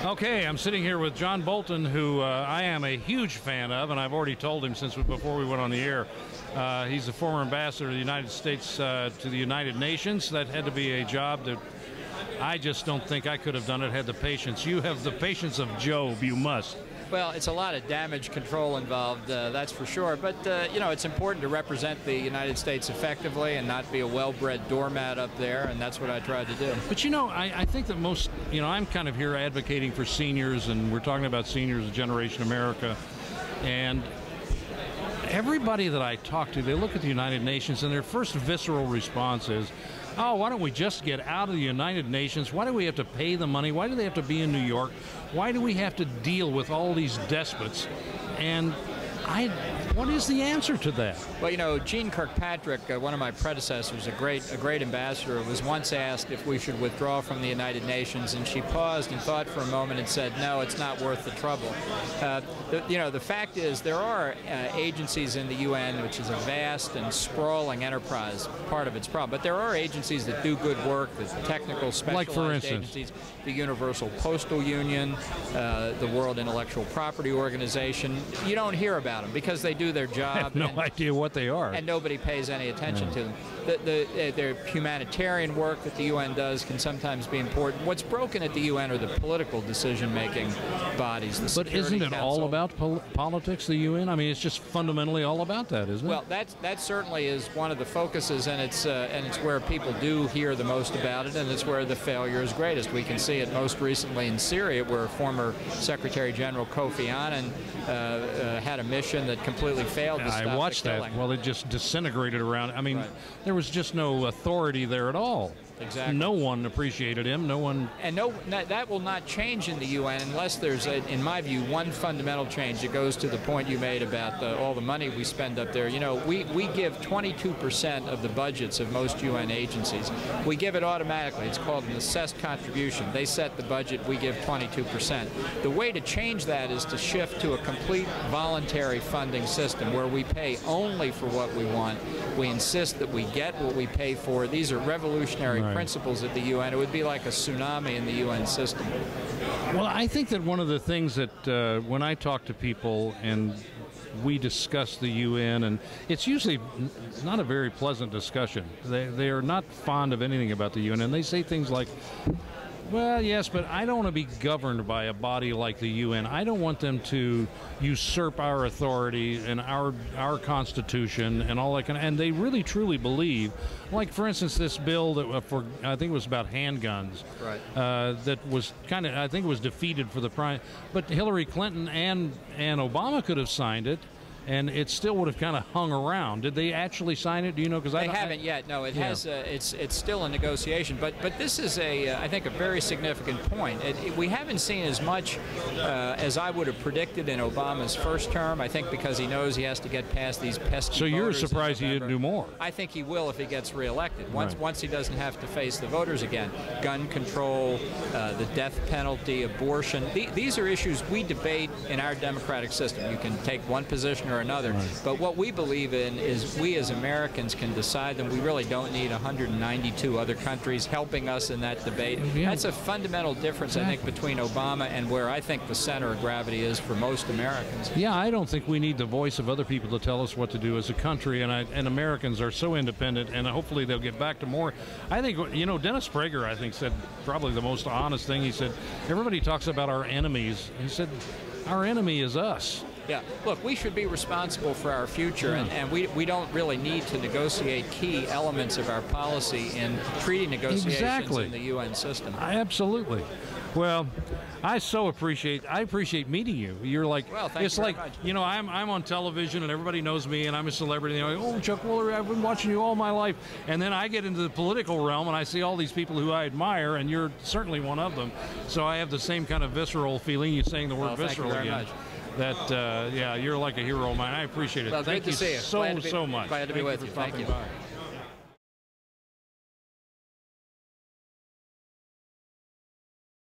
Okay, I'm sitting here with John Bolton, who I am a huge fan of, and I've already told him before we went on the air. He's the former ambassador of the United States to the United Nations. That had to be a job that I just don't think I could have done it, had the patience. You have the patience of Job, you must. Well, it's a lot of damage control involved, that's for sure. But, you know, it's important to represent the United States effectively and not be a well-bred doormat up there, and that's what I tried to do. But, you know, I think that most, you know, I'm kind of here advocating for seniors, and we're talking about seniors of Generation America. And everybody that I talk to, they look at the United Nations, and their first visceral response is, oh, why don't we just get out of the United Nations? Why do we have to pay the money? Why do they have to be in New York? Why do we have to deal with all these despots? And what is the answer to that? Well, you know, Jeane Kirkpatrick, one of my predecessors, a great ambassador, was once asked if we should withdraw from the United Nations, and she paused and thought for a moment and said, no, it's not worth the trouble. You know, the fact is there are agencies in the UN, which is a vast and sprawling enterprise, part of its problem. But there are agencies that do good work, the technical specialized like, for instance, agencies, the Universal Postal Union, the World Intellectual Property Organization. You don't hear about them because they do their job. I have no idea what they are. And nobody pays any attention to them. The humanitarian work that the UN does can sometimes be important. What's broken at the UN are the political decision-making bodies. The but isn't it Council. all about politics, the UN? I mean, it's just fundamentally all about that, isn't it? Well, that certainly is one of the focuses, and it's where people do hear the most about it, and it's where the failure is greatest. We can see it most recently in Syria, where former Secretary General Kofi Annan had a mission that completely failed to stop I watched the killing. that. Well, it just disintegrated around. I mean, Right. there was just no authority there at all. Exactly. No one appreciated him. No one. And that will not change in the UN unless there's, in my view, one fundamental change. It goes to the point you made about all the money we spend up there. You know, we give 22% of the budgets of most UN agencies. We give it automatically. It's called an assessed contribution. They set the budget. We give 22%. The way to change that is to shift to a complete voluntary funding system where we pay only for what we want. We insist that we get what we pay for. These are revolutionary principles at the UN. It would be like a tsunami in the UN system. Well, I think that one of the things that when I talk to people and we discuss the UN, and it's usually not a very pleasant discussion. They are not fond of anything about the UN, and they say things like, well, yes, but I don't want to be governed by a body like the UN. I don't want them to usurp our authority and our Constitution and all that kind of, and they really truly believe, like, for instance, this bill that I think it was about handguns, right? That was kind of, I think it was defeated for the prime, but Hillary Clinton and Obama could have signed it, and it still would have kind of hung around. Did they actually sign it? Do you know? Because they haven't yet. No, it has. It's still a negotiation. But this is I think a very significant point. We haven't seen as much as I would have predicted in Obama's first term. I think because he knows he has to get past these pesky. So you're surprised he didn't do more? I think he will if he gets reelected. Once he doesn't have to face the voters again. Gun control, the death penalty, abortion. These are issues we debate in our democratic system. You can take one position or another. But what we believe in is we as Americans can decide them. We really don't need 192 other countries helping us in that debate. Yeah. That's a fundamental difference, I think, between Obama and where I think the center of gravity is for most Americans. Yeah, I don't think we need the voice of other people to tell us what to do as a country, and Americans are so independent, and hopefully they'll get back to more. I think, you know, Dennis Prager, I think, said probably the most honest thing. He said, everybody talks about our enemies. He said, our enemy is us. Yeah, look, we should be responsible for our future, and we don't really need to negotiate key elements of our policy in treaty negotiations in the UN system. Absolutely. Well, I appreciate meeting you. You're like, well, thanks very much. You know, I'm on television and everybody knows me and I'm a celebrity. And they're like, oh, Chuck Woolery, I've been watching you all my life. And then I get into the political realm and I see all these people who I admire, and you're certainly one of them. So I have the same kind of visceral feeling. You're saying the word visceral again. Much. That, yeah, you're like a hero of mine. I appreciate it. Well, Thank good to see you. So much. Glad to be with you. Thank you. By.